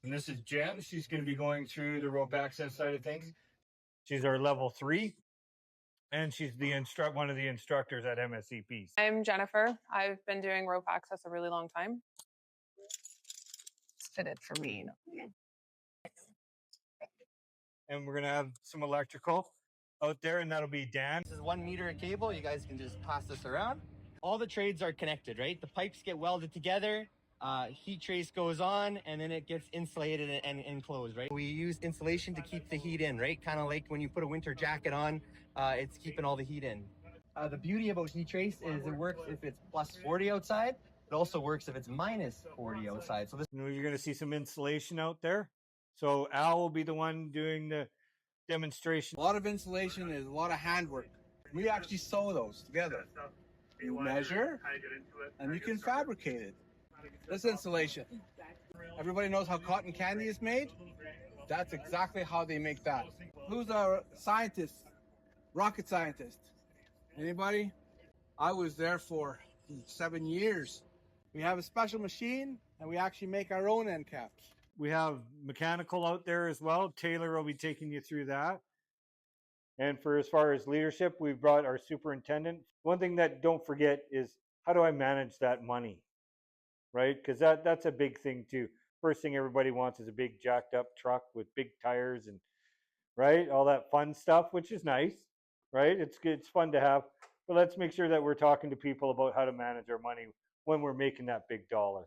And this is Jen. She's going to be going through the rope access side of things. She's our level 3, and she's the one of the instructors at MSCP. I'm Jennifer. I've been doing rope access a really long time. It's fitted for me. And we're going to have some electrical out there, and that'll be Dan. This is 1 meter of cable. You guys can just pass this around. All the trades are connected, right? The pipes get welded together. Heat trace goes on, and then it gets insulated and enclosed, right? We use insulation to keep the heat in, right? Kind of like when you put a winter jacket on, it's keeping all the heat in. The beauty about heat trace is it works if it's plus 40 outside. It also works if it's minus 40 outside. So you're going to see some insulation out there. So Al will be the one doing the demonstration. A lot of insulation is a lot of handwork. We actually sew those together. You measure, and you can fabricate it. This insulation. Everybody knows how cotton candy is made? That's exactly how they make that. Who's a scientist? Rocket scientist? Anybody? I was there for 7 years. We have a special machine, and we actually make our own end caps. We have mechanical out there as well. Taylor will be taking you through that. And for as far as leadership, we've brought our superintendent. One thing that don't forget is, how do I manage that money? Right? Because that's a big thing too. First thing everybody wants is a big jacked up truck with big tires and, right, all that fun stuff, which is nice, right? It's good, it's fun to have. But let's make sure that we're talking to people about how to manage our money when we're making that big dollar.